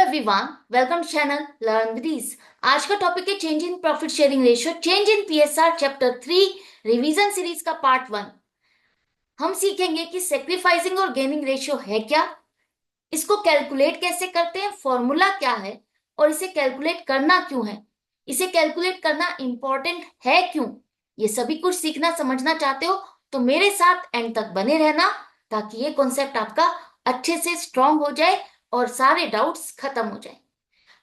Everyone, welcome channel learn with ease. आज का topic है change in profit sharing ratio, change in PSR chapter 3 revision series का part 1। हम सीखेंगे कि सेक्रीफाइसिंग और गेनिंग रेशियो है क्या, इसको कैलकुलेट कैसे करते हैं, फॉर्मूला क्या है और इसे कैलकुलेट करना क्यों है, इसे कैलकुलेट करना इंपॉर्टेंट है क्यों। ये सभी कुछ सीखना समझना चाहते हो तो मेरे साथ एंड तक बने रहना, ताकि ये कॉन्सेप्ट आपका अच्छे से स्ट्रांग हो जाए और सारे डाउट्स खत्म हो जाए।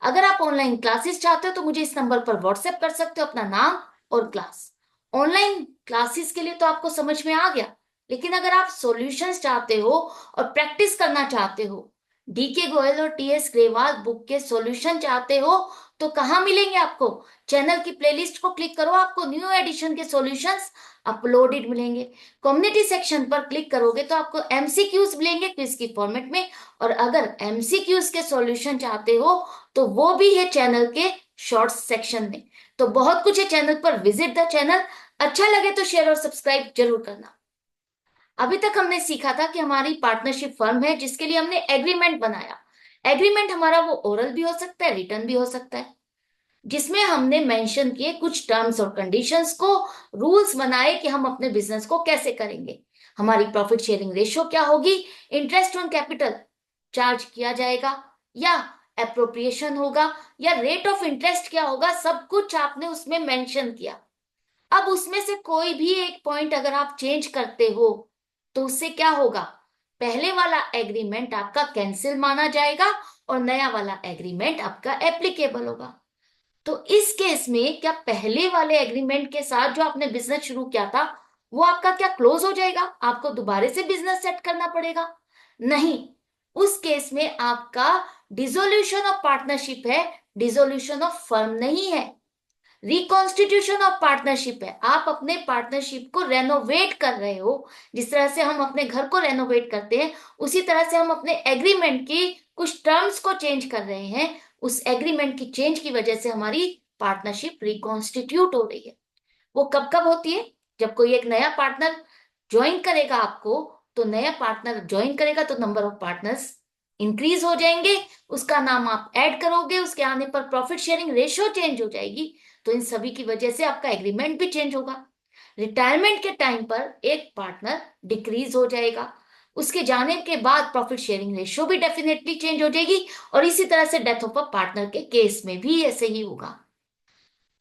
अगर आप ऑनलाइन क्लासेस चाहते हो तो मुझे इस नंबर पर व्हाट्सएप कर सकते हो अपना नाम और क्लास। ऑनलाइन क्लासेस के लिए तो आपको समझ में आ गया, लेकिन अगर आप सॉल्यूशंस चाहते हो और प्रैक्टिस करना चाहते हो, डीके गोयल और टीएस ग्रेवाल बुक के सॉल्यूशन चाहते हो, तो कहाँ मिलेंगे आपको? चैनल की प्लेलिस्ट को क्लिक करो, आपको न्यू एडिशन के सॉल्यूशंस अपलोडेड मिलेंगे। कम्युनिटी सेक्शन पर क्लिक करोगे तो आपको एमसीक्यूज मिलेंगे क्विज की फॉर्मेट में, और अगर एमसीक्यूज के सॉल्यूशन चाहते हो तो वो भी है चैनल के शॉर्ट्स सेक्शन में। तो बहुत कुछ है चैनल पर, विजिट द चैनल। अच्छा लगे तो शेयर और सब्सक्राइब जरूर करना। अभी तक हमने सीखा था कि हमारी पार्टनरशिप फर्म है जिसके लिए हमने एग्रीमेंट बनाया। एग्रीमेंट हमारा वो ओरल भी हो सकता है, रिटर्न भी हो सकता है, जिसमें हमने मेंशन किए कुछ टर्म्स और कंडीशंस को, रूल्स बनाए कि हम अपने बिजनेस को कैसे करेंगे, हमारी प्रॉफिट शेयरिंग रेशियो क्या होगी, इंटरेस्ट ऑन कैपिटल चार्ज किया जाएगा या एप्रोप्रिएशन होगा, या रेट ऑफ इंटरेस्ट क्या होगा, सब कुछ आपने उसमें मेंशन किया। अब उसमें से कोई भी एक पॉइंट अगर आप चेंज करते हो तो उससे क्या होगा? पहले वाला एग्रीमेंट आपका कैंसिल माना जाएगा और नया वाला एग्रीमेंट आपका एप्लीकेबल होगा। तो इस केस में क्या पहले वाले एग्रीमेंट के साथ जो आपने बिजनेस शुरू किया था वो आपका क्या क्लोज हो जाएगा? आपको दोबारा से बिजनेस सेट करना पड़ेगा? नहीं, उस केस में आपका डिसोल्यूशन ऑफ पार्टनरशिप है, डिसोल्यूशन ऑफ फर्म नहीं है। रिकॉन्स्टिट्यूशन ऑफ पार्टनरशिप है, आप अपने पार्टनरशिप को रेनोवेट कर रहे हो। जिस तरह से हम अपने घर को रेनोवेट करते हैं, उसी तरह से हम अपने एग्रीमेंट की कुछ टर्म्स को चेंज कर रहे हैं। उस एग्रीमेंट की चेंज की वजह से हमारी पार्टनरशिप रिकॉन्स्टिट्यूट हो रही है। वो कब कब होती है? जब कोई एक नया पार्टनर ज्वाइन करेगा आपको, तो नया पार्टनर ज्वाइन करेगा तो नंबर ऑफ पार्टनर्स इंक्रीज हो जाएंगे, उसका नाम आप ऐड करोगे, उसके आने पर प्रॉफिट शेयरिंग रेशियो चेंज हो जाएगी। तो इन सभी की वजह से आपका एग्रीमेंट भी चेंज होगा। रिटायरमेंट के टाइम पर एक पार्टनर डिक्रीज हो जाएगा, उसके जाने के बाद प्रॉफिट शेयरिंग रेशियो भी डेफिनेटली चेंज हो जाएगी, और इसी तरह से डेथ ऑफ अ पार्टनर के केस में भी ऐसे ही होगा।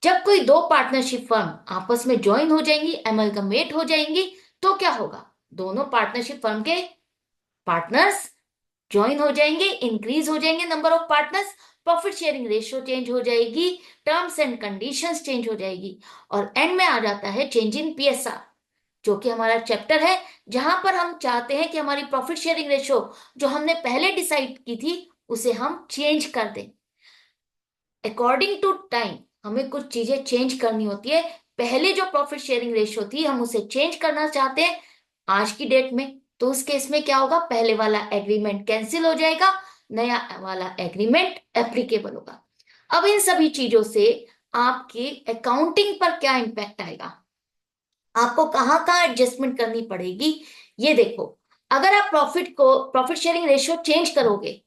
जब कोई दो पार्टनरशिप फर्म आपस में ज्वाइन हो जाएंगी, एमलगमेट हो जाएंगी, तो क्या होगा? दोनों पार्टनरशिप फर्म के पार्टनर्स ज्वाइन हो जाएंगे, इंक्रीज हो जाएंगे number of partners, profit sharing ratio change हो जाएगी, टर्म्स एंड कंडीशंस चेंज हो जाएगी, और एंड में आ जाता है चेंज इन पीएसआर, जो कि हमारा चैप्टर है, जहां पर हम चाहते हैं कि हमारी प्रॉफिट शेयरिंग रेशियो जो हमने पहले डिसाइड की थी उसे हम चेंज कर दें। अकॉर्डिंग टू टाइम हमें कुछ चीजें चेंज करनी होती है। पहले जो प्रॉफिट शेयरिंग रेशियो थी हम उसे चेंज करना चाहते हैं आज की डेट में, तो उस केस में क्या होगा? पहले वाला एग्रीमेंट कैंसिल हो जाएगा, नया वाला एग्रीमेंट एप्लीकेबल होगा। अब इन सभी चीजों से आपकी अकाउंटिंग पर क्या इंपैक्ट आएगा, आपको कहाँ कहाँ एडजस्टमेंट करनी पड़ेगी, ये देखो। अगर आप प्रॉफिट शेयरिंग रेशियो चेंज करोगे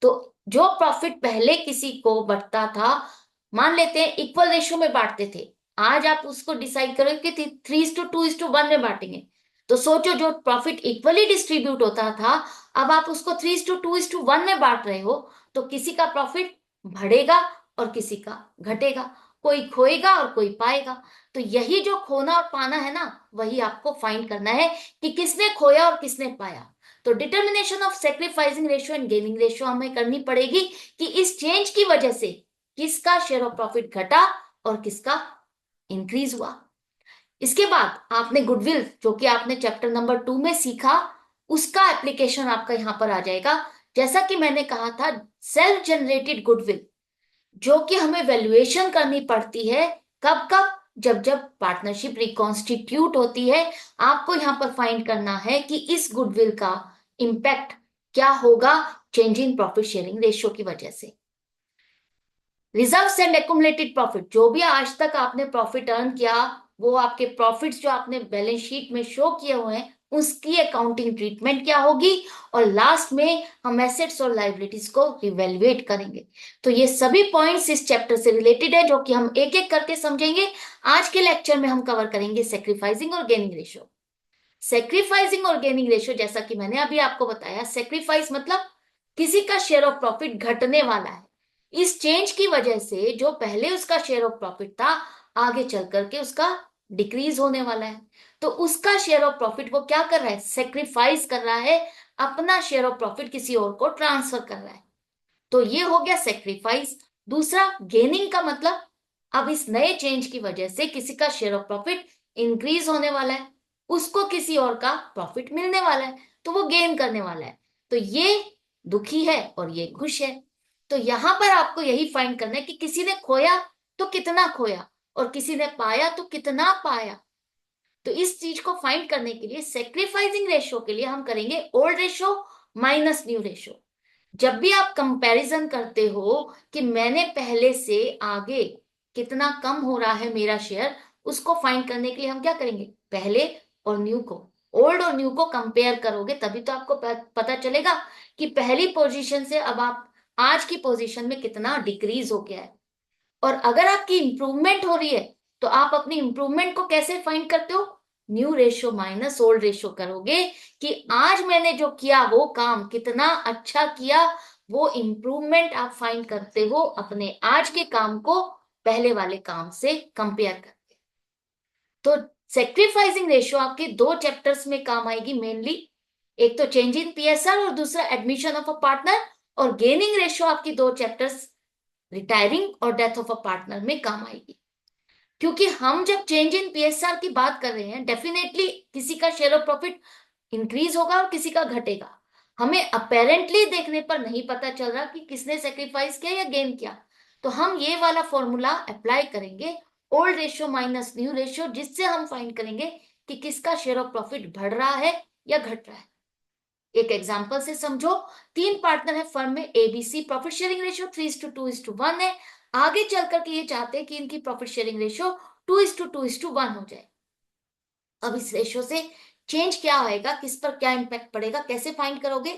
तो जो प्रॉफिट पहले किसी को बंटता था, मान लेते हैं इक्वल रेशियो में बांटते थे, आज आप उसको डिसाइड करो कि 3:2:1 में बांटेंगे, तो सोचो जो प्रॉफिट इक्वली डिस्ट्रीब्यूट होता था, अब आप उसको 3:2:1 में बांट रहे हो, तो किसी का प्रॉफिट बढ़ेगा और किसी का घटेगा, कोई खोएगा और कोई पाएगा। तो यही जो खोना और पाना है ना, वही आपको फाइंड करना है कि किसने खोया और किसने पाया। तो determination of sacrificing ratio and gaining ratio हमें करनी पड़ेगी कि इस चेंज की वजह से किसका शेयर ऑफ प्रॉफिट घटा और किसका इंक्रीज हुआ। इसके बाद आपने गुडविल, जो कि आपने चैप्टर नंबर 2 में सीखा, उसका एप्लीकेशन आपका यहां पर आ जाएगा। जैसा कि मैंने कहा था, सेल्फ जनरेटेड गुडविल, जो कि हमें वैल्यूएशन करनी पड़ती है, कब कब? जब जब पार्टनरशिप रिकॉन्स्टिट्यूट होती है, आपको यहां पर फाइंड करना है कि इस गुडविल का इंपैक्ट क्या होगा change in profit sharing ratio की वजह से। रिजर्व्स एंड एक्युमुलेटेड प्रॉफिट, जो भी आज तक आपने प्रॉफिट अर्न किया, वो आपके प्रॉफिट्स जो आपने बैलेंस शीट में शो किए हुए हैं, उसकी अकाउंटिंग ट्रीटमेंट क्या होगी, और लास्ट में हम एसेट्स और लायबिलिटीज को इवेल्युएट करेंगे। तो ये सभी पॉइंट्स इस चैप्टर से रिलेटेड है, जो कि हम एक एक करके समझेंगे। आज के लेक्चर में हम कवर करेंगे सेक्रीफाइसिंग और गेनिंग रेशियो। सेक्रीफाइसिंग और गेनिंग रेशियो, जैसा कि मैंने अभी आपको बताया, सेक्रीफाइस मतलब किसी का शेयर ऑफ प्रॉफिट घटने वाला है। इस चेंज की वजह से जो पहले उसका शेयर ऑफ प्रॉफिट था, आगे चल करके उसका डिक्रीज होने वाला है। तो उसका शेयर ऑफ प्रॉफिट वो क्या कर रहा है, सेक्रीफाइस कर रहा है, अपना शेयर ऑफ प्रॉफिट किसी और को ट्रांसफर कर रहा है। तो ये हो गया सेक्रीफाइस। दूसरा गेनिंग का मतलब, अब इस नए चेंज की वजह से किसी का शेयर ऑफ प्रॉफिट इंक्रीज होने वाला है, उसको किसी और का प्रॉफिट मिलने वाला है, तो वो गेन करने वाला है। तो ये दुखी है और ये खुश है। तो यहां पर आपको यही फाइंड करना है कि किसी ने खोया तो कितना खोया, और किसी ने पाया तो कितना पाया। तो इस चीज को फाइंड करने के लिए सेक्रीफाइसिंग रेशियो के लिए हम करेंगे old ratio minus new ratio. जब भी आप कंपैरिजन करते हो कि मैंने पहले से आगे कितना कम हो रहा है मेरा शेयर, उसको फाइंड करने के लिए हम क्या करेंगे, पहले और न्यू को, ओल्ड और न्यू को कंपेयर करोगे, तभी तो आपको पता चलेगा कि पहली पोजीशन से अब आप आज की पोजीशन में कितना डिक्रीज हो गया है। और अगर आपकी इंप्रूवमेंट हो रही है, तो आप अपनी इंप्रूवमेंट को कैसे फाइंड करते हो, new ratio minus old ratio करोगे कि आज मैंने जो किया वो काम कितना अच्छा किया। वो इंप्रूवमेंट आप फाइंड करते हो अपने आज के काम को पहले वाले काम से कंपेयर करके। तो सेक्रीफाइसिंग रेशियो आपके दो चैप्टर्स में काम आएगी मेनली, एक तो चेंज इन पीएसआर और दूसरा एडमिशन ऑफ अ पार्टनर। और गेनिंग रेशियो आपकी दो चैप्टर्स, रिटायरिंग और डेथ ऑफ अ पार्टनर में काम आएगी। क्योंकि हम जब चेंज इन पीएसआर की बात कर रहे हैं, डेफिनेटली किसी का शेयर ऑफ प्रॉफिट इंक्रीज होगा और किसी का घटेगा। हमें अपेरेंटली देखने पर नहीं पता चल रहा कि किसने सेक्रीफाइस किया या गेन किया। तो हम ये वाला फॉर्मूला अप्लाई करेंगे, old ratio minus new ratio, जिससे हम फाइंड करेंगे कि किसका शेयर ऑफ प्रॉफिट बढ़ रहा है या घट रहा है। एक एग्जांपल से समझो, तीन पार्टनर है फर्म में, एबीसी, प्रॉफिट शेयरिंग रेशियो 3:2:1 है। आगे चल करके ये चाहते हैं कि इनकी प्रॉफिट शेयरिंग रेशियो 2:2:1 हो जाए। अब इस रेशियो से चेंज क्या आएगा, किस पर क्या इंपैक्ट पड़ेगा, कैसे फाइंड करोगे।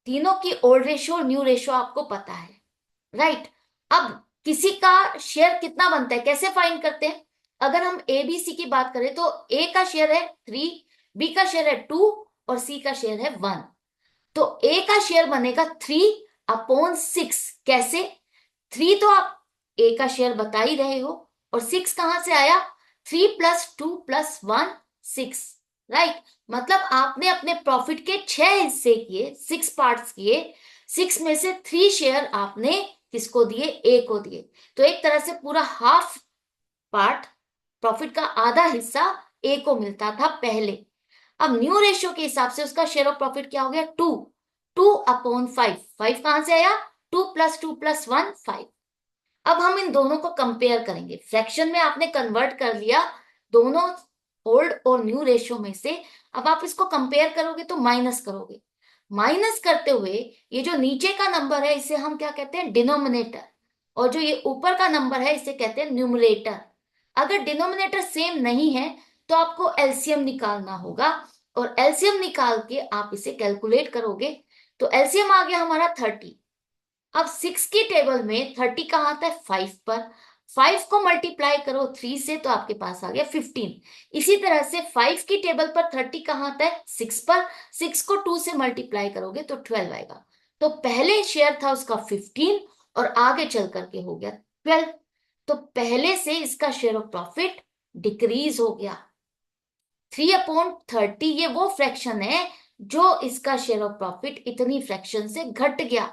तीनों की ओल्ड रेशियो और न्यू रेशियो आपको पता है, राइट। अब किसी का शेयर कितना बनता है कैसे फाइंड करते हैं। अगर हम ए बी सी की बात करें तो ए का शेयर है 3, बी का शेयर है 2 और सी का शेयर है 1। तो ए का शेयर बनेगा 3/6। कैसे, 3 तो आप ए का शेयर बता ही रहे हो, और 6 कहां से आया, 3+2+1 6, राइट। मतलब आपने अपने प्रॉफिट के 6 हिस्से किए, 6 पार्ट्स किए, 6 में से 3 शेयर आपने किसको दिए, ए को दिए। तो एक तरह से पूरा हाफ पार्ट, प्रॉफिट का आधा हिस्सा ए को मिलता था पहले। अब न्यू रेशियो के हिसाब से उसका शेयर ऑफ प्रॉफिट क्या हो गया, 2/5। 5 कहां से आया, 2+2+1 5। अब हम इन दोनों को कंपेयर करेंगे, फ्रैक्शन में आपने कन्वर्ट कर लिया दोनों ओल्ड और न्यू रेशियो में से। अब आप इसको कंपेयर करोगे तो माइनस करोगे, माइनस करते हुए ये जो नीचे का नंबर है इसे हम क्या कहते हैं, डिनोमिनेटर, और जो ये ऊपर का नंबर है इसे कहते हैं न्यूमरेटर। अगर डिनोमिनेटर सेम नहीं है तो आपको एलसीएम निकालना होगा, और एलसीएम निकाल के आप इसे कैलकुलेट करोगे। तो एलसीएम आ गया हमारा 30। अब 6 की टेबल में 30 कहाँ आता है, 5 पर। 5 को मल्टीप्लाई करो 3 से तो आपके पास आ गया 15। इसी तरह से 5 की टेबल पर 30 कहाँ आता है, 6 पर। 6 को 2 से मल्टीप्लाई करोगे तो 12 आएगा। तो पहले शेयर था उसका 15 और आगे चल करके हो गया 12। तो पहले से इसका शेयर ऑफ प्रॉफिट डिक्रीज हो गया। 3/30 ये वो फ्रैक्शन है जो इसका शेयर ऑफ प्रॉफिट इतनी फ्रैक्शन से घट गया।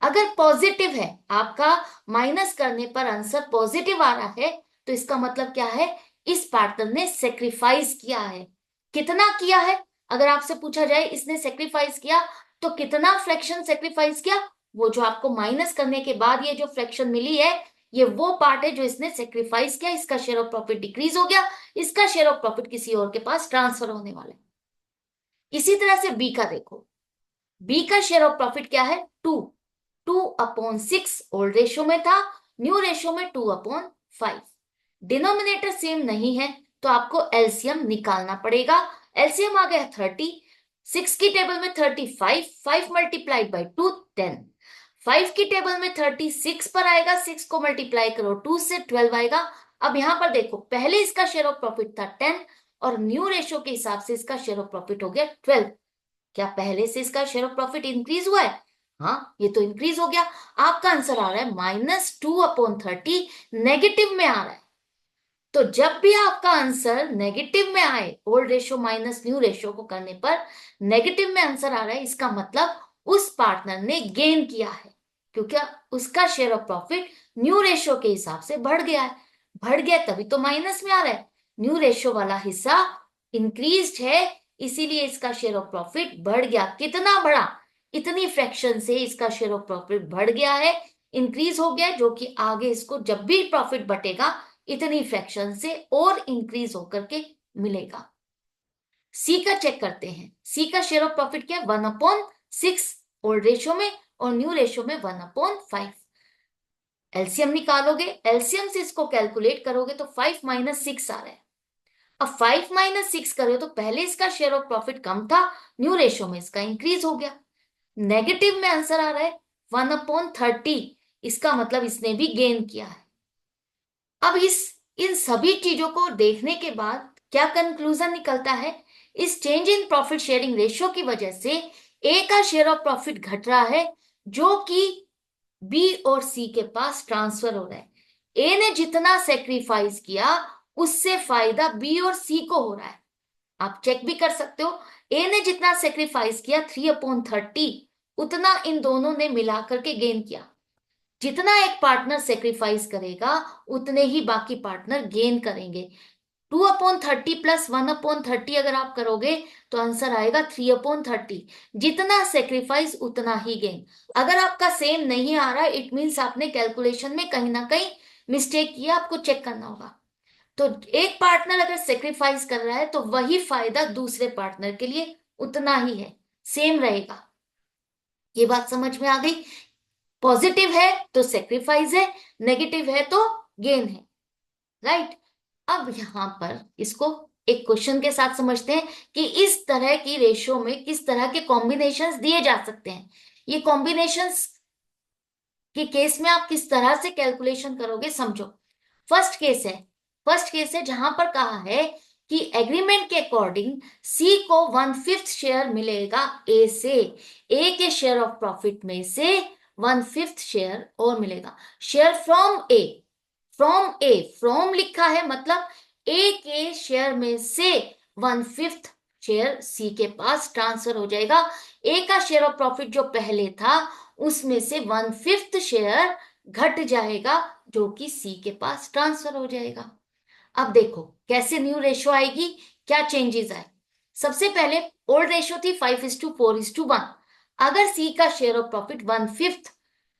अगर पॉजिटिव है, आपका माइनस करने पर आंसर पॉजिटिव आ रहा है, तो इसका मतलब क्या है, इस पार्टनर ने सेक्रीफाइस किया है। कितना किया है, अगर आपसे पूछा जाए इसने सेक्रीफाइस किया तो कितना फ्रैक्शन सेक्रीफाइस किया, वो जो आपको माइनस करने के बाद ये जो फ्रैक्शन मिली है, ये वो पार्ट है जो इसने सेक्रीफाइस किया। इसका शेयर ऑफ प्रॉफिट डिक्रीज हो गया, इसका शेयर ऑफ प्रॉफिट किसी और के पास ट्रांसफर होने वाला है। इसी तरह से बी का देखो, बी का शेयर ऑफ प्रॉफिट क्या है, 2/6 ओल्ड रेशियो में था, न्यू रेशियो में 2/5। डिनोमिनेटर सेम नहीं है तो आपको एलसीएम निकालना पड़ेगा। एलसीएम आ गया 30, 6 की टेबल में 35, 5 मल्टीप्लाइड बाई 2 10, 5 की टेबल में 36 पर आएगा, 6 को मल्टीप्लाई करो 2 से 12 आएगा। अब यहां पर देखो, पहले इसका शेयर ऑफ प्रॉफिट था 10 और न्यू रेशो के हिसाब से इसका शेयर ऑफ प्रॉफिट हो गया 12। क्या पहले से इसका शेयर ऑफ प्रॉफिट इंक्रीज हुआ है? हाँ, ये तो इंक्रीज हो गया। आपका आंसर आ रहा है -2/30, नेगेटिव में आ रहा है। तो जब भी आपका आंसर नेगेटिव में आए, old ratio minus new ratio को करने पर नेगेटिव में आंसर आ रहा है, इसका मतलब उस पार्टनर ने गेन किया है, क्योंकि उसका share of profit new ratio के हिसाब से बढ़ गया है। बढ़ गया तभी तो माइनस में आ रहा है। न्यू रेशो वाला हिस्सा इंक्रीज है, इसीलिए इसका शेयर ऑफ प्रॉफिट बढ़ गया। कितना बढ़ा? इतनी फ्रैक्शन से इसका शेयर ऑफ प्रॉफिट बढ़ गया है, इंक्रीज हो गया, जो कि आगे इसको जब भी प्रॉफिट बटेगा इतनी फ्रैक्शन से और इंक्रीज होकर के मिलेगा। सी का चेक करते हैं। सी का शेयर ऑफ प्रॉफिट क्या है? 1/6 ओल्ड रेशो में और न्यू रेशो में 1/5। एलसीएम निकालोगे, एलसीएम से इसको कैलकुलेट करोगे तो 5 - 6 आ रहा है। अब 5 - 6 करो तो पहले इसका शेयर ऑफ प्रॉफिट कम था, न्यू रेशो में इसका इंक्रीज हो गया। नेगेटिव में आंसर आ रहा है 1/30, इसका मतलब इसने भी गेन किया है। अब इन सभी चीजों को देखने के बाद क्या कंक्लूजन निकलता है? इस change in profit sharing ratio की वजह से ए का शेयर ऑफ प्रॉफिट घट रहा है, जो कि बी और सी के पास ट्रांसफर हो रहा है। ए ने जितना सेक्रीफाइस किया उससे फायदा बी और सी को हो रहा है। आप चेक भी कर सकते हो, ए ने जितना सेक्रीफाइस किया 3/30, उतना इन दोनों ने मिलाकर के गेन किया। जितना एक पार्टनर सेक्रीफाइस करेगा उतने ही बाकी पार्टनर गेन करेंगे। 2/30 प्लस 1/30 अगर आप करोगे तो आंसर आएगा 3/30। जितना सेक्रीफाइस उतना ही गेन। अगर आपका सेम नहीं आ रहा, इट मीन्स आपने कैलकुलेशन में कहीं ना कहीं मिस्टेक किया, आपको चेक करना होगा। तो एक पार्टनर अगर सेक्रीफाइस कर रहा है तो वही फायदा दूसरे पार्टनर के लिए उतना ही है, सेम रहेगा। ये बात समझ में आ गई? पॉजिटिव है तो सेक्रीफाइस है, नेगेटिव है तो गेन है, राइट। अब यहां पर इसको एक क्वेश्चन के साथ समझते हैं कि इस तरह की रेशो में किस तरह के कॉम्बिनेशंस दिए जा सकते हैं। ये कॉम्बिनेशंस के केस में आप किस तरह से कैलकुलेशन करोगे, समझो। फर्स्ट केस है, जहां पर कहा है कि एग्रीमेंट के अकॉर्डिंग सी को 1/5 शेयर मिलेगा ए से। ए के शेयर ऑफ प्रॉफिट में से 1/5 शेयर और मिलेगा। शेयर फ्रॉम ए, फ्रॉम लिखा है मतलब ए के शेयर में से 1/5 शेयर सी के पास ट्रांसफर हो जाएगा। ए का शेयर ऑफ प्रॉफिट जो पहले था उसमें से 1/5 शेयर घट जाएगा, जो कि सी के पास ट्रांसफर हो जाएगा। अब देखो कैसे न्यू रेशो आएगी, क्या चेंजेस आए। सबसे पहले ओल्ड रेशो थी 5:4:1। अगर सी का शेयर ऑफ प्रॉफिट 1/5,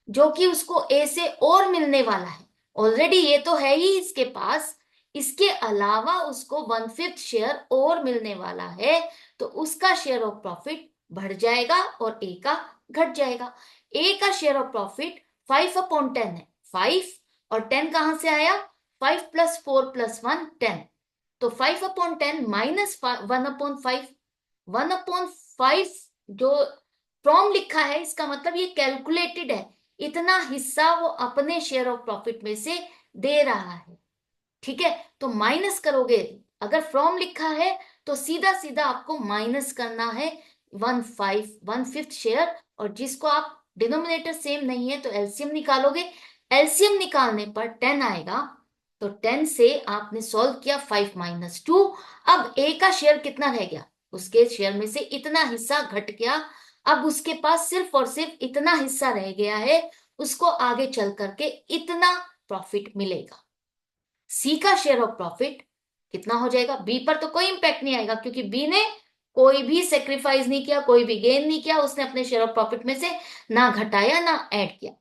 जो कि उसको ए से और मिलने वाला है, ऑलरेडी ये तो है ही इसके पास, इसके अलावा उसको 1/5 शेयर और मिलने वाला है, तो उसका शेयर ऑफ प्रॉफिट बढ़ जाएगा और ए का घट जाएगा। ए का शेयर ऑफ प्रॉफिट 5/10 है, 5 और 10 कहां से आया? 5 + 4 + 1 10, तो 5/10 माइनस 1/5। 1/5 जो फ्रॉम लिखा है, इसका मतलब ये कैलकुलेटेड है, इतना हिस्सा वो अपने शेयर ऑफ प्रॉफिट में से दे रहा है। ठीक है, तो माइनस करोगे, अगर फ्रॉम लिखा है तो सीधा सीधा आपको माइनस करना है 1/5 शेयर, और जिसको आप डिनोमिनेटर सेम नहीं है तो एलसीएम निकालोगे। एलसीएम निकालने पर 10 आएगा, तो 10 से आपने सॉल्व किया 5 - 2। अब ए का शेयर कितना रह गया? उसके शेयर में से इतना हिस्सा घट गया, अब उसके पास सिर्फ और सिर्फ इतना हिस्सा रह गया है, उसको आगे चल करके इतना प्रॉफिट मिलेगा। सी का शेयर ऑफ प्रॉफिट कितना हो जाएगा? बी पर तो कोई इंपैक्ट नहीं आएगा, क्योंकि बी ने कोई भी सेक्रीफाइस नहीं किया, कोई भी गेन नहीं किया, उसने अपने शेयर ऑफ प्रॉफिट में से ना घटाया ना ऐड किया।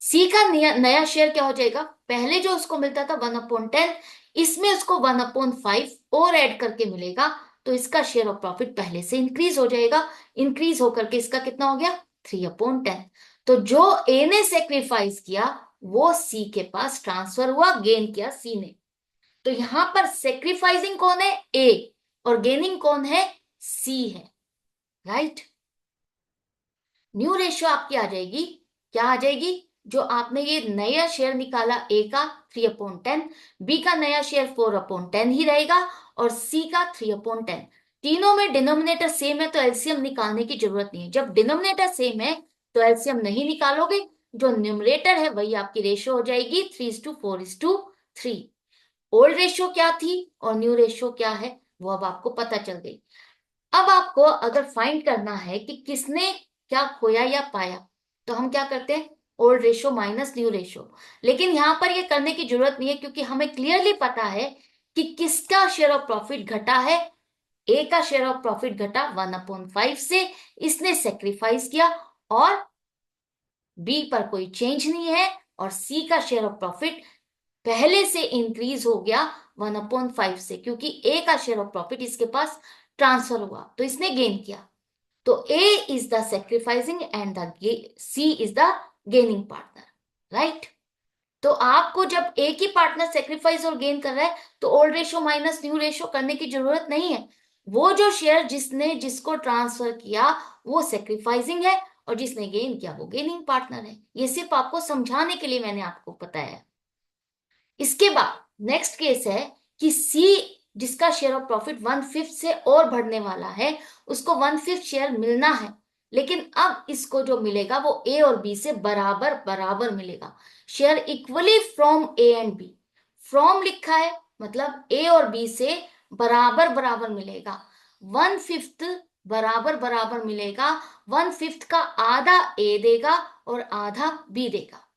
सी का नया शेयर क्या हो जाएगा? पहले जो उसको मिलता था 1/10, इसमें उसको 1/5 और ऐड करके मिलेगा, तो इसका शेयर ऑफ प्रॉफिट पहले से इंक्रीज हो जाएगा। इंक्रीज होकर के इसका कितना हो गया? 3/10। तो जो ए ने सेक्रीफाइस किया वो सी के पास ट्रांसफर हुआ, गेन किया सी ने। तो यहां पर सेक्रीफाइसिंग कौन है? ए। और गेनिंग कौन है? सी है, राइट। न्यू रेशियो आपकी आ जाएगी, क्या आ जाएगी? जो आपने ये नया शेयर निकाला ए का 3/10, बी का नया शेयर 4/10 ही रहेगा, और सी का 3/10। तीनों में डिनोमिनेटर सेम है तो एलसीएम निकालने की जरूरत नहीं है। जब डिनोमिनेटर सेम है तो एलसीएम नहीं निकालोगे, जो न्यूमरेटर है वही आपकी रेशियो हो जाएगी 3:4:3। ओल्ड रेशियो क्या थी और न्यू रेशियो क्या है वो अब आपको पता चल गई। अब आपको अगर फाइंड करना है कि किसने क्या खोया या पाया, तो हम क्या करते हैं? Old ratio minus new ratio. लेकिन यहां पर ये करने की जरूरत नहीं है, क्योंकि हमें क्लियरली पता है कि किसका शेयर ऑफ प्रॉफिट घटा है। ए का शेयर ऑफ प्रॉफिट घटा 1/5 से, इसने सेक्रीफाइस किया, और बी पर कोई चेंज नहीं है, और सी का शेयर ऑफ प्रॉफिट पहले से इंक्रीज हो गया 1/5 से, क्योंकि ए का शेयर ऑफ प्रॉफिट इसके पास ट्रांसफर हुआ तो इसने गेन किया। तो A is the sacrificing and the C is the gaining partner, right. तो आपको जब एक ही पार्टनर सेक्रीफाइस और गेन कर रहा है तो old ratio minus new ratio करने की जरूरत नहीं है। वो जो शेयर जिसने जिसको ट्रांसफर किया वो सेक्रीफाइसिंग है, और जिसने गेन किया वो गेनिंग पार्टनर है। ये सिर्फ आपको समझाने के लिए मैंने आपको बताया। इसके बाद नेक्स्ट केस है कि सी, जिसका शेयर ऑफ प्रॉफिट 1/5 से और बढ़ने वाला है, उसको 1/5 शेयर मिलना है, लेकिन अब इसको जो मिलेगा वो ए और बी से बराबर बराबर मिलेगा। Share equally from A and B. From लिखा है मतलब ए और बी से बराबर बराबर मिलेगा। 1/5 बराबर बराबर मिलेगा। 1/5 का आधा ए देगा और आधा बी देगा।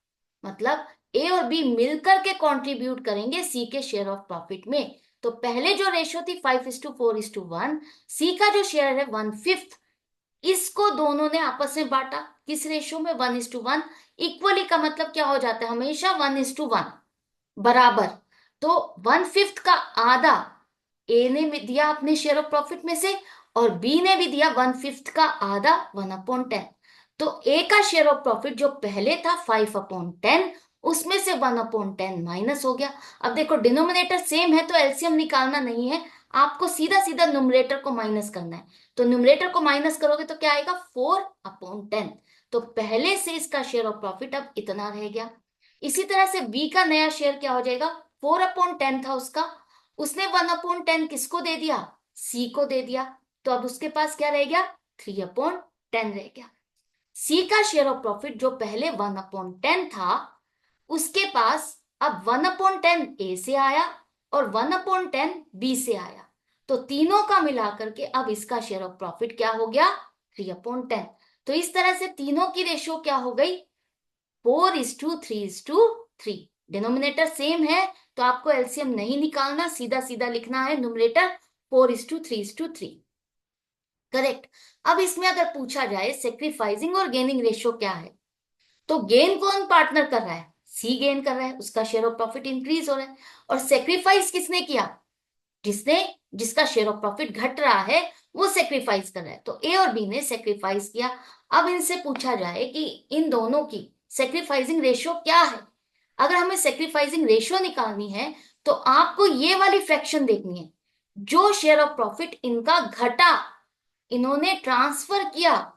मतलब ए और बी मिलकर के कंट्रीब्यूट करेंगे सी के शेयर ऑफ प्रॉफिट में। तो पहले जो रेशियो थी 5:4:1, सी का जो शेयर है 1/5, इसको दोनों ने आपस में बांटा। किस रेशियो में? 1:1। इक्वली का मतलब क्या हो जाता है? हमेशा 1:1 बराबर। तो 1/5 का आधा ए ने भी दिया अपने शेयर ऑफ प्रॉफिट में से, और बी ने भी दिया 1/5 का आधा 1/10। तो ए का शेयर ऑफ प्रॉफिट जो पहले था 5/10, उसमें से 1/10 माइनस हो गया। अब देखो डिनोमिनेटर सेम है तो एलसीएम निकालना नहीं है, आपको सीधा सीधा न्यूमरेटर को माइनस करना है। तो न्यूमरेटर को माइनस करोगे तो क्या आएगा? 4/10। तो पहले से इसका शेयर ऑफ प्रॉफिट अब इतना रह गया। इसी तरह से बी का नया शेयर क्या हो जाएगा? 4/10 था उसका, उसने 1/10 किसको दे दिया? सी को दे दिया। तो अब उसके पास क्या रह गया? 3/10 रह गया। सी का शेयर ऑफ प्रॉफिट जो पहले 1/10 था, उसके पास अब 1/10 ए से आया और 1/10 बी से आया। तो तीनों का मिलाकर के अब इसका शेयर ऑफ प्रॉफिट क्या हो गया? 3/10। तो इस तरह से तीनों की रेशियो क्या हो गई? 4:3:3। डिनोमिनेटर सेम है तो आपको एलसीएम नहीं निकालना, सीधा सीधा लिखना है न्यूमरेटर 4:3:3। करेक्ट। अब इसमें अगर पूछा जाए सेक्रीफाइसिंग और गेनिंग रेशियो क्या है, तो गेन कौन पार्टनर कर रहा है? सी गेन कर रहा है, उसका शेयर ऑफ प्रॉफिट इंक्रीज हो रहा है। और सेक्रीफाइस किसने किया? जिसने, जिसका शेयर ऑफ प्रॉफिट घट रहा है वो सेक्रीफाइस कर रहा है। तो ए और बी ने सेक्रीफाइस किया। अब इनसे पूछा जाए कि इन दोनों की सेक्रीफाइसिंग रेशियो क्या है। अगर हमें सेक्रीफाइसिंग रेशियो निकालनी है तो आपको ये वाली फ्रैक्शन देखनी है, जो शेयर ऑफ प्रॉफिट इनका घटा, इन्होंने ट्रांसफर किया,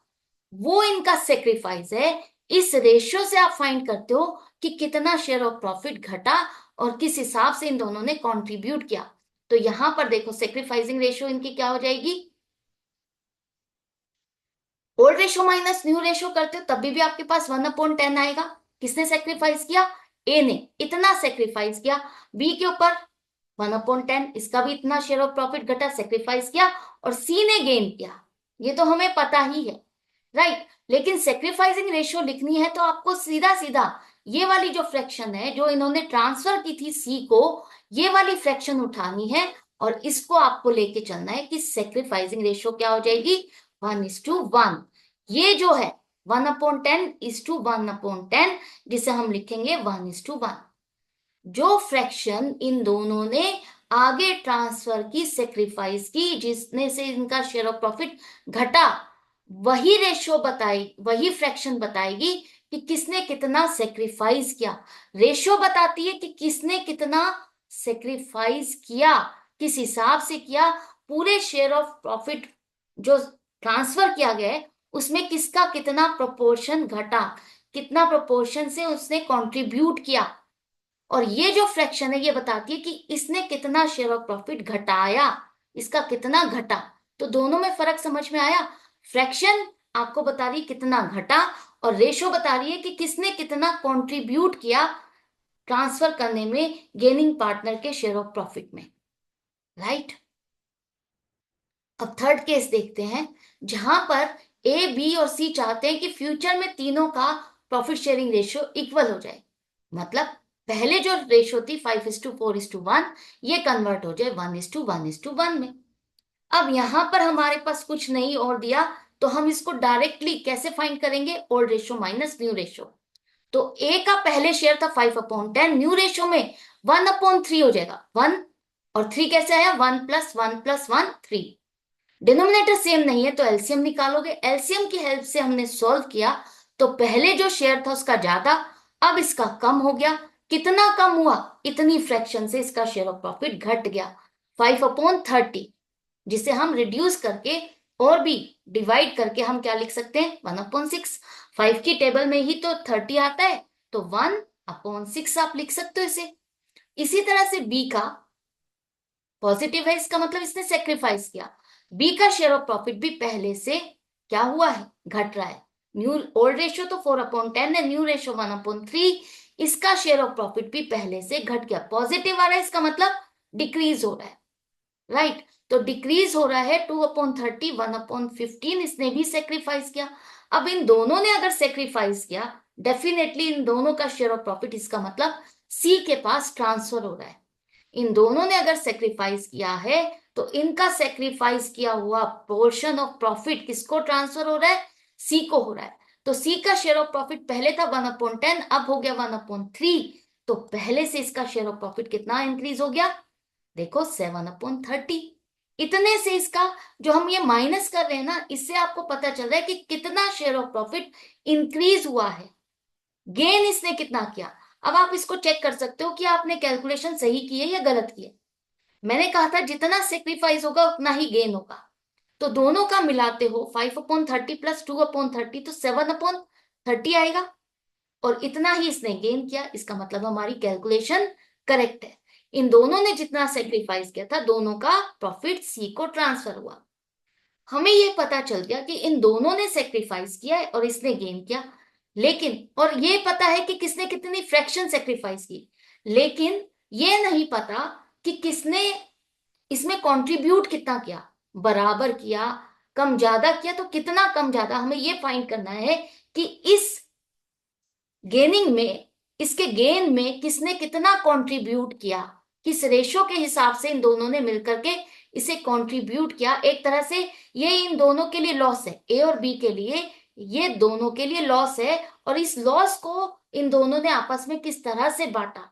वो इनका सेक्रीफाइस है। इस रेशियो से आप फाइंड करते हो कि कितना शेयर ऑफ प्रॉफिट घटा और किस हिसाब से इन दोनों ने कंट्रीब्यूट किया। तो यहां पर देखो सेक्रीफाइसिंग रेशियो इनकी क्या हो जाएगी? Old ratio minus new ratio करते हो तभी भी आपके पास 1/10 आएगा। किसने सेक्रीफाइस किया? ए ने इतना सेक्रीफाइस किया। बी के ऊपर 1/10, इसका भी इतना शेयर ऑफ प्रॉफिट घटा, सेक्रीफाइस किया, और सी ने गेन किया। ये तो हमें पता ही है, राइट। लेकिन सेक्रीफाइसिंग रेशियो लिखनी है तो आपको सीधा सीधा ये वाली जो फ्रैक्शन है जो इन्होंने ट्रांसफर की थी सी को, ये वाली फ्रैक्शन उठानी है और इसको आपको लेके चलना है कि सेक्रीफाइसिंग रेशियो क्या हो जाएगी? 1:1। ये जो है 1/10:1/10, जिसे हम लिखेंगे 1:1। जो फ्रैक्शन इन दोनों ने आगे ट्रांसफर की, सेक्रीफाइस की, जिसने से इनका शेयर ऑफ प्रॉफिट घटा, वही रेशियो बताई, वही फ्रैक्शन बताएगी कि किसने कितना सेक्रीफाइस किया। रेशियो बताती है कि किसने कितना सेक्रीफाइस किया, किस हिसाब से किया। पूरे शेयर ऑफ प्रॉफिट जो ट्रांसफर किया गया है उसमें किसका कितना प्रोपोर्शन घटा, कितना प्रोपोर्शन से उसने कंट्रीब्यूट किया। और ये जो फ्रैक्शन है ये बताती है कि इसने कितना शेयर ऑफ प्रॉफिट घटाया, इसका कितना घटा। तो दोनों में फर्क समझ में आया। फ्रैक्शन आपको बता रही है कितना घटा, और रेशो बता रही है कि किसने कितना कंट्रीब्यूट किया ट्रांसफर करने में गेनिंग पार्टनर के शेयर ऑफ प्रॉफिट में। राइट। अब थर्ड केस देखते हैं, जहां पर ए बी और सी चाहते हैं कि फ्यूचर में तीनों का प्रॉफिट शेयरिंग रेशियो इक्वल हो जाए। मतलब पहले जो रेशियो थी 5:4:1 ये कन्वर्ट हो जाए 1:1:1 में। अब यहां पर हमारे पास कुछ नहीं और दिया, तो हम इसको डायरेक्टली कैसे फाइंड करेंगे, old ratio minus new ratio. तो ए का पहले शेयर था 5/10, न्यू रेशियो में 1/3 हो जाएगा। 1 और 3 कैसे आया, 1+1+1 3। डिनोमिनेटर सेम नहीं है तो एलसीएम निकालोगे। एलसीएम की हेल्प से हमने सॉल्व किया, तो पहले जो शेयर था उसका ज्यादा, अब इसका कम हो गया। कितना कम हुआ, इतनी फ्रैक्शन से इसका शेयर ऑफ प्रॉफिट घट गया 5/30, जिसे हम रिड्यूस करके और भी डिवाइड करके हम क्या लिख सकते हैं, 1/6। 5 की टेबल में ही तो 30 आता है, तो 1/6 आप लिख सकते हो इसे। इसी तरह से बी का पॉजिटिव है, इसका मतलब इसने सेक्रीफाइस किया। बी का शेयर ऑफ प्रॉफिट भी पहले से क्या हुआ है, घट रहा है। न्यू ओल्ड रेशियो तो 4/10 है, न्यू रेशियो 1/3। इसका शेयर ऑफ प्रॉफिट भी पहले से घट गया, पॉजिटिव आ रहा है, इसका मतलब डिक्रीज हो रहा है। राइट। तो डिक्रीज हो रहा है 2/30, 1/15, इसने भी सेक्रीफाइस किया। अब इन दोनों ने अगर सेक्रीफाइस किया, डेफिनेटली इन दोनों का शेयर ऑफ प्रॉफिट, इसका मतलब सी के पास ट्रांसफर हो रहा है। इन दोनों ने अगर सेक्रीफाइस किया है, तो इनका सेक्रीफाइस किया हुआ पोर्शन ऑफ प्रॉफिट किसको ट्रांसफर हो रहा है, सी को हो रहा है। तो सी का शेयर ऑफ प्रॉफिट पहले था 1/10, अब हो गया 1/3। तो पहले से इसका शेयर ऑफ प्रॉफिट कितना इंक्रीज हो गया, देखो 7/30। इतने से इसका जो हम ये माइनस कर रहे हैं ना, इससे आपको पता चल रहा है कि कितना शेयर ऑफ प्रॉफिट इंक्रीज हुआ है, गेन इसने कितना किया। अब आप इसको चेक कर सकते हो कि आपने कैलकुलेशन सही की है या गलत की है। मैंने कहा था जितना सेक्रीफाइस होगा उतना ही गेन होगा, तो दोनों का मिलाते हो 5/30 प्लस 2/30, तो 7/30 आएगा। और इतना ही इसने गेन किया, इसका मतलब हमारी कैलकुलेशन करेक्ट है। इन दोनों ने जितना सेक्रीफाइस किया था, दोनों का प्रॉफिट सी को ट्रांसफर हुआ। हमें यह पता चल गया कि इन दोनों ने सेक्रीफाइस किया है और इसने गेन किया। लेकिन और ये पता है कि किसने कितनी फ्रैक्शन सेक्रीफाइस की, लेकिन ये नहीं पता कि किसने इसमें कंट्रीब्यूट कितना किया, बराबर किया, कम ज्यादा किया। तो कितना कम ज्यादा हमें ये फाइंड करना है कि इस गेनिंग में, इसके गेन में किसने कितना कंट्रीब्यूट किया, किस रेशो के हिसाब से इन दोनों ने मिलकर के इसे कंट्रीब्यूट किया। एक तरह से ये इन दोनों के लिए लॉस है, ए और बी के लिए, ये दोनों के लिए लॉस है। और इस लॉस को इन दोनों ने आपस में किस तरह से बांटा,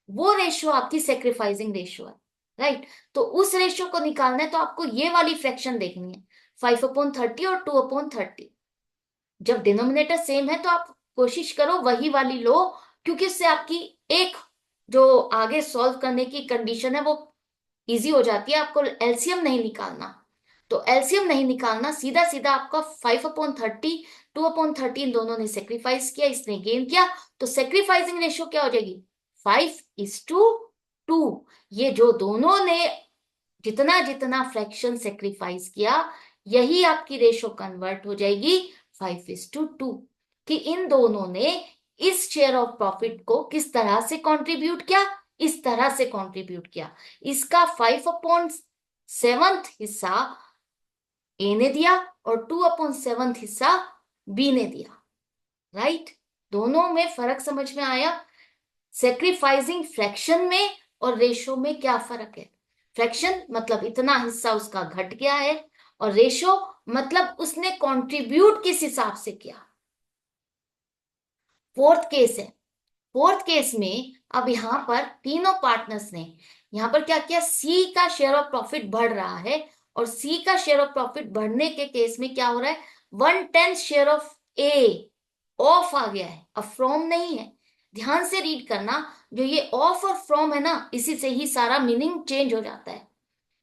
वो रेशियो आपकी सेक्रीफाइसिंग रेशियो है। राइट। तो उस रेशियो को निकालना है तो आपको ये वाली फ्रैक्शन देखनी है, 5/30 और 2/30। जब डिनोमिनेटर सेम है तो आप कोशिश करो वही वाली लो, क्योंकि उससे आपकी एक जो आगे सॉल्व करने की कंडीशन है वो इजी हो जाती है। आपको एलसीएम नहीं निकालना, तो एलसीएम नहीं निकालना, सीधा सीधा आपका 5/30, 2/30 इन दोनों ने सेक्रीफाइस किया, इसने गेन किया। तो सेक्रीफाइसिंग रेशियो क्या हो जाएगी, 5:2। ये जो दोनों ने जितना जितना फ्रैक्शन सेक्रीफाइस किया, यही आपकी रेशो कन्वर्ट हो जाएगी 5:2, कि इन दोनों ने इस शेयर ऑफ प्रॉफिट को किस तरह से कंट्रीब्यूट किया, इस तरह से कंट्रीब्यूट किया। इसका 5/7 हिस्सा ए ने दिया और 2/7 हिस्सा बी ने दिया। राइट। दोनों में फर्क समझ में आया। सेक्रीफाइसिंग फ्रैक्शन में और रेशो में क्या फर्क है, फ्रैक्शन मतलब इतना हिस्सा उसका घट गया है, और रेशो मतलब उसने कंट्रीब्यूट किस हिसाब से किया। फोर्थ केस है। फोर्थ केस में अब यहां पर तीनों पार्टनर्स ने यहां पर क्या किया, सी का शेयर ऑफ प्रॉफिट बढ़ रहा है, और सी का शेयर ऑफ प्रॉफिट बढ़ने के केस में क्या हो रहा है, 1/10 शेयर ऑफ ए ऑफ आ गया है, अब फ्रॉम नहीं है। ध्यान से रीड करना, जो ये ऑफ और फ्रॉम है ना, इसी से ही सारा मीनिंग चेंज हो जाता है।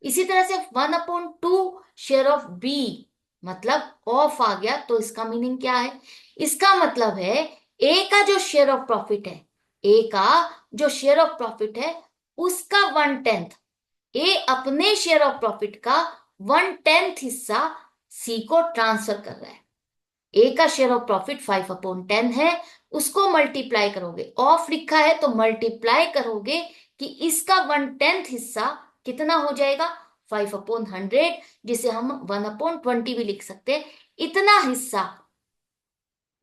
इसी तरह से 1/2 शेयर ऑफ बी, मतलब ऑफ आ गया, तो इसका मीनिंग क्या है? इसका मतलब है ए का जो शेयर ऑफ प्रॉफिट है, ए का जो शेयर ऑफ प्रॉफिट है उसका 1/10, ए अपने शेयर ऑफ प्रॉफिट का 1/10 हिस्सा सी को ट्रांसफर कर रहा है। ए का शेयर ऑफ प्रॉफिट 5/10 है, उसको मल्टीप्लाई करोगे, ऑफ लिखा है तो मल्टीप्लाई करोगे कि इसका 1/10 हिस्सा कितना हो जाएगा, 5/100, जिसे हम 1/20 भी लिख सकते हैं। इतना हिस्सा,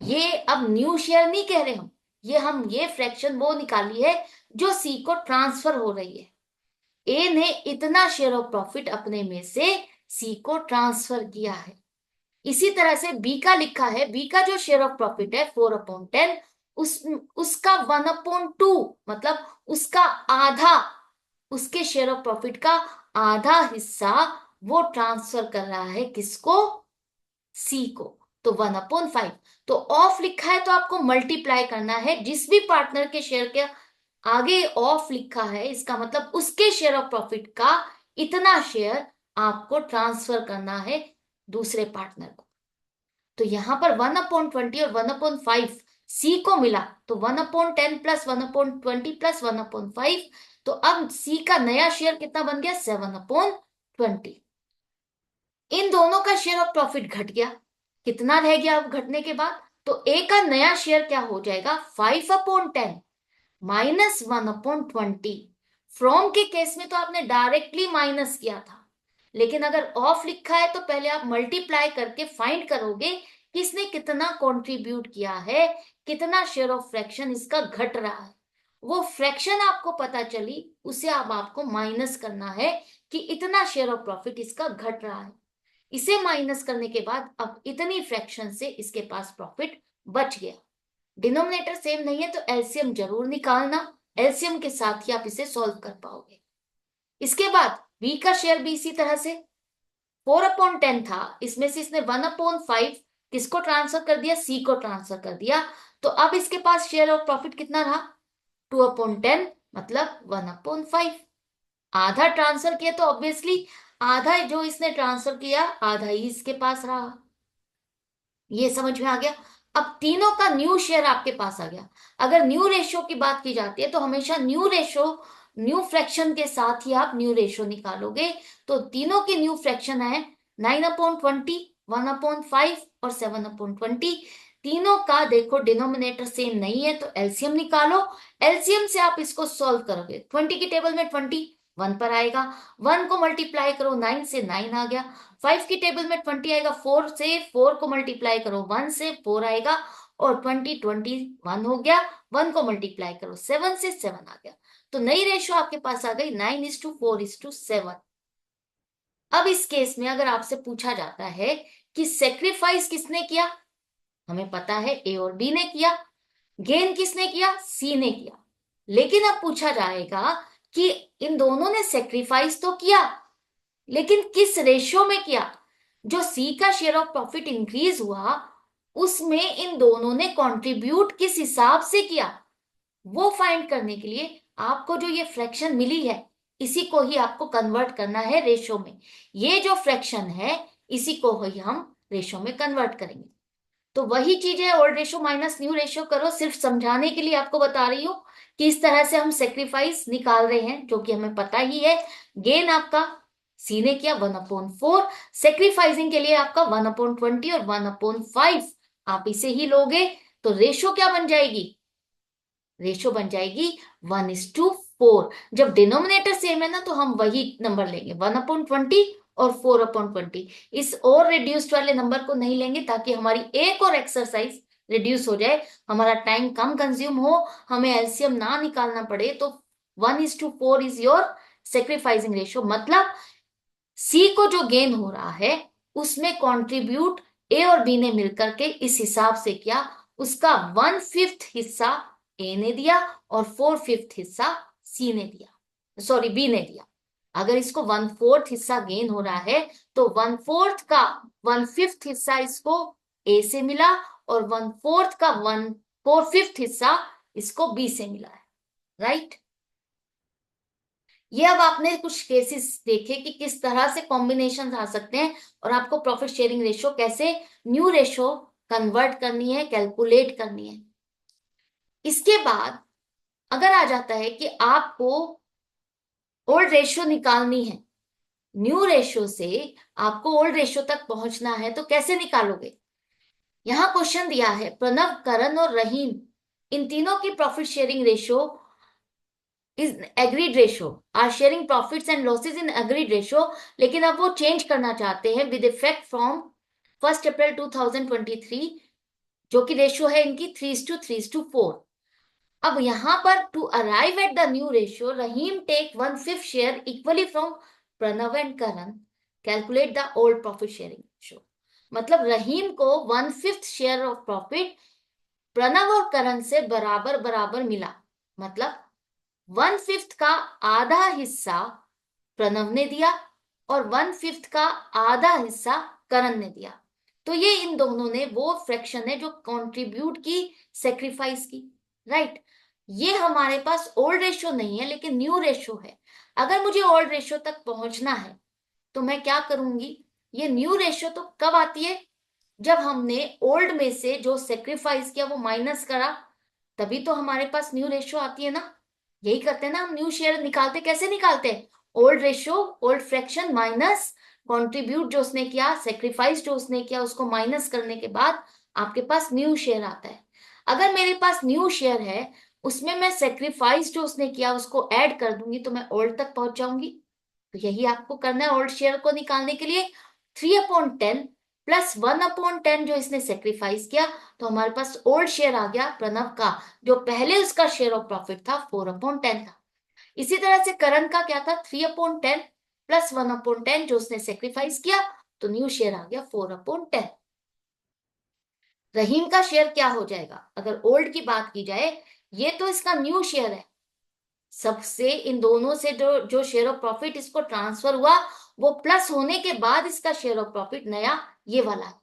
ये अब न्यू शेयर नहीं कह रहे हम ये फ्रैक्शन वो निकाली है जो सी को ट्रांसफर हो रही है। ए ने इतना शेयर ऑफ प्रॉफिट अपने में से सी को ट्रांसफर किया है। इसी तरह से बी का लिखा है, बी का जो शेयर ऑफ प्रॉफिट है 4/10, उसका 1/2, मतलब उसका आधा, उसके शेयर ऑफ प्रॉफिट का आधा हिस्सा वो ट्रांसफर कर रहा है किसको, सी को, तो 1/5। तो ऑफ लिखा है तो आपको मल्टीप्लाई करना है, जिस भी पार्टनर के शेयर के आगे ऑफ लिखा है इसका मतलब उसके शेयर ऑफ प्रॉफिट का इतना शेयर आपको ट्रांसफर करना है दूसरे पार्टनर को। तो यहां पर 1/20 और 1/5 सी को मिला, तो 1/10 प्लस 1/20 प्लस 1/5, तो अब सी का नया शेयर कितना बन गया, 7/20। इन दोनों का शेयर ऑफ प्रॉफिट घट गया, कितना रह गया अब घटने के बाद, तो ए का नया शेयर क्या हो जाएगा, 5/10 माइनस 1/20। फ्रॉम के केस में तो आपने डायरेक्टली माइनस किया था, लेकिन अगर ऑफ लिखा है तो पहले आप मल्टीप्लाई करके फाइंड करोगे कि इसने कितना कंट्रीब्यूट किया है, कितना शेयर ऑफ फ्रैक्शन इसका घट रहा है। वो फ्रैक्शन आपको पता चली, उसे अब आपको माइनस करना है कि इतना शेयर ऑफ प्रॉफिट इसका घट रहा है। इसे माइनस करने के बाद अब इतनी फ्रैक्शन से इसके पास प्रॉफिट बच गया। डिनोमिनेटर सेम नहीं है तो एलसीएम जरूर निकालना, एलसीएम के साथ ही आप इसे सॉल्व कर पाओगे। इसके बाद बी का शेयर भी इसी तरह से 4/10 था, इसमें से इसने 1/5 किसको ट्रांसफर कर दिया, सी को ट्रांसफर कर दिया, तो अब इसके पास शेयर ऑफ प्रॉफिट कितना रहा, 2/10, मतलब 1/5। आधा ट्रांसफर किया तो ऑब्वियसली आधा जो इसने ट्रांसफर किया आधा ही इसके पास रहा। ये समझ में आ गया। अब तीनों का न्यू शेयर आपके पास आ गया। अगर न्यू रेशियो की बात की जाती है तो हमेशा न्यू रेशियो, न्यू फ्रैक्शन के साथ ही आप न्यू रेशियो निकालोगे। तो तीनों के न्यू फ्रैक्शन है 9/20, 1/5 और 7/20। तीनों का देखो डिनोमिनेटर सेम नहीं है तो एलसीएम निकालो। एलसीएम से आप इसको सॉल्व करोगे, 20 की टेबल में 20 1 पर आएगा, 1 को मल्टीप्लाई करो 9 से 9 आ गया, 5 की टेबल में 20 आएगा, 4 से 4 को मल्टीप्लाई करो 1 से 4 आएगा, और 21 हो गया, 1 को मल्टीप्लाई करो 7 से 7 आ गया। तो नई रेशियो आपके पास आ गई 9:4:7। अब इस केस में अगर आपसे पूछा जाता है कि सेक्रीफाइस किसने किया, हमें पता है ए और बी ने किया, गेन किसने किया, सी ने किया, लेकिन अब पूछा जाएगा कि इन दोनों ने सेक्रीफाइस तो किया, लेकिन किस रेशियो में किया। जो सी का शेयर ऑफ प्रॉफिट इंक्रीज हुआ उसमें इन दोनों ने कंट्रीब्यूट किस हिसाब से किया, वो फाइंड करने के लिए आपको जो ये फ्रैक्शन मिली है इसी को ही आपको कन्वर्ट करना है रेशियो में। ये जो फ्रैक्शन है इसी को ही हम रेशियो में कन्वर्ट करेंगे। तो वही चीज है, old ratio minus new ratio करो, सिर्फ समझाने के लिए आपको बता रही हूँ कि इस तरह से हम सेक्रीफाइस निकाल रहे हैं, जो कि हमें पता ही है। गेन आपका सी ने किया 1/4, सेक्रीफाइसिंग के लिए आपका 1/20 और 1/5 आप इसे ही लोगे, तो रेशियो क्या बन जाएगी, रेशियो बन जाएगी 1:4। जब डिनोमिनेटर सेम है ना तो हम वही नंबर लेंगे 1/20 और 4/20। इस और रिड्यूस्ड वाले नंबर को नहीं लेंगे ताकि हमारी एक और एक्सरसाइज रिड्यूस हो जाए, हमारा टाइम कम कंज्यूम हो, हमें एलसीएम ना निकालना पड़े। तो 1:4 इज योर सेक्रीफाइसिंग रेशियो, मतलब सी को जो गेन हो रहा है उसमें कंट्रीब्यूट ए और बी ने मिलकर के इस हिसाब से किया, उसका 1/5 हिस्सा ए ने दिया और 4/5 हिस्सा सी ने दिया, सॉरी बी ने दिया। अगर इसको 1/4 हिस्सा गेन हो रहा है तो 1/4 का 1/5 हिस्सा इसको ए से मिला और 1/4 का 1/4 हिस्सा इसको बी से मिला है, राइट। ये अब आपने कुछ केसेस देखे कि किस तरह से कॉम्बिनेशन आ सकते हैं और आपको प्रॉफिट शेयरिंग रेशियो कैसे न्यू रेशियो कन्वर्ट करनी है, कैलकुलेट करनी है। इसके बाद अगर आ जाता है कि आपको ओल्ड रेशियो निकालनी है, न्यू रेशियो से आपको ओल्ड रेशियो तक पहुंचना है, तो कैसे निकालोगे? यहां क्वेश्चन दिया है, प्रणव, करण और रहीम, इन तीनों की profit sharing ratio is agreed ratio, are sharing profits and losses in agreed ratio, लेकिन अब वो चेंज करना चाहते हैं विद इफेक्ट फ्रॉम 1 अप्रैल 2023, जो कि रेशियो है इनकी 3:3:4। अब यहां पर to arrive at the new ratio, Rahim take 1/5 share equally from Pranav and Karan, calculate the old profit sharing ratio. मतलब रहीम को 1/5 शेयर ऑफ प्रॉफिट प्रणव और करण से बराबर बराबर मिला। मतलब 1/5 का आधा हिस्सा प्रणव ने दिया और 1/5 का आधा हिस्सा करण ने दिया। तो ये इन दोनों ने वो फ्रैक्शन है जो कंट्रीब्यूट की, सेक्रीफाइस की, राइट। ये हमारे पास ओल्ड रेशियो नहीं है लेकिन न्यू रेशियो है। अगर मुझे ओल्ड रेशियो तक पहुंचना है तो मैं क्या करूंगी? ये न्यू रेशियो तो कब आती है? जब हमने ओल्ड में से जो सेक्रीफाइस किया वो माइनस करा, तभी तो हमारे पास न्यू रेशियो आती है ना। यही करते हैं ना हम, न्यू शेयर निकालते कैसे निकालते हैं? Old ratio, old fraction minus contribute जो उसने किया, सेक्रीफाइस जो उसने किया, उसको माइनस करने के बाद आपके पास न्यू शेयर आता है। अगर मेरे पास न्यू शेयर है, उसमें मैं सेक्रीफाइस जो उसने किया उसको ऐड कर दूंगी तो मैं ओल्ड तक पहुंच जाऊंगी। तो यही आपको करना है ओल्ड शेयर को निकालने के लिए। 3/10 प्लस 1/10 जो इसने सेक्रीफाइस किया, तो हमारे पास ओल्ड शेयर आ गया प्रणव का, जो पहले उसका शेयर ऑफ प्रॉफिट था 4/10 था। इसी तरह से करण का क्या था? 3/10 प्लस 1/10 जो उसने सेक्रीफाइस किया, तो न्यू शेयर आ गया 4/10। रहीम का शेयर क्या हो जाएगा अगर ओल्ड की बात की जाए? ये तो इसका न्यू शेयर है, सबसे इन दोनों से जो जो शेयर ऑफ प्रॉफिट इसको ट्रांसफर हुआ वो प्लस होने के बाद इसका शेयर ऑफ प्रॉफिट नया ये वाला है।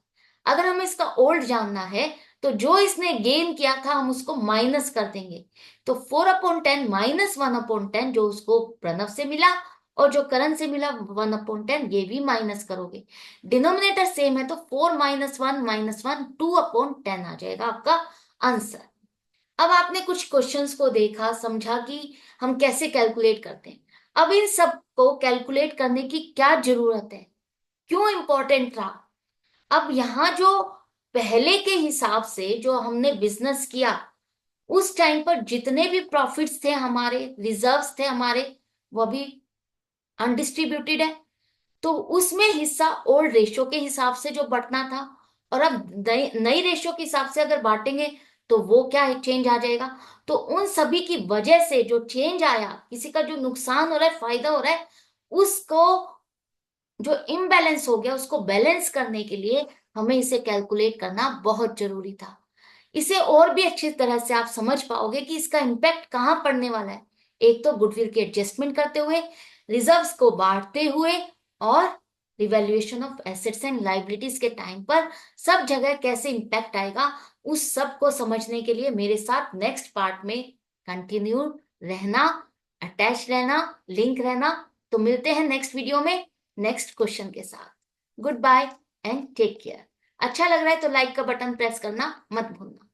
अगर हमें इसका ओल्ड जानना है तो जो इसने गेन किया था हम उसको माइनस कर देंगे। तो 4/10 माइनस 1/10 जो उसको प्रणव से मिला और जो करण से मिला 1/10, ये भी माइनस करोगे। डिनोमिनेटर सेम है तो 4 माइनस 1 माइनस 1 2/10 आ जाएगा आपका आंसर। अब आपने कुछ क्वेश्चंस को देखा, समझा कि हम कैसे कैलकुलेट करते हैं। अब इन सब को कैलकुलेट करने की क्या जरूरत है, क्यों इंपॉर्टेंट रहा? अब यहाँ जो पहले के हिसाब से जो हमने बिजनेस किया, उस टाइम पर जितने भी प्रॉफिट्स थे हमारे, रिजर्व्स थे हमारे, वो भी अनडिस्ट्रीब्यूटेड है। तो उसमें हिस्सा ओल्ड रेशियो के हिसाब से जो बंटना था, और अब नई रेशियो के हिसाब से अगर बांटेंगे तो वो क्या है, चेंज आ जाएगा। तो उन सभी की वजह से जो चेंज आया, किसी का जो नुकसान हो रहा है, फायदा हो रहा है, उसको जो इम्बैलेंस हो गया उसको बैलेंस करने के लिए हमें इसे कैलकुलेट करना बहुत जरूरी था। इसे और भी अच्छी तरह से आप समझ पाओगे कि इसका इम्पैक्ट कहाँ पड़ने वाला है। एक तो गुडविल की एडजस्टमेंट करते हुए, रिजर्व्स को बांटते हुए, और revaluation of assets and liabilities के टाइम पर सब जगह कैसे इम्पैक्ट आएगा, उस सब को समझने के लिए मेरे साथ नेक्स्ट पार्ट में कंटिन्यू रहना, अटैच रहना, लिंक रहना। तो मिलते हैं नेक्स्ट वीडियो में नेक्स्ट क्वेश्चन के साथ। Good bye and take care. अच्छा लग रहा है तो लाइक का बटन प्रेस करना मत भूलना।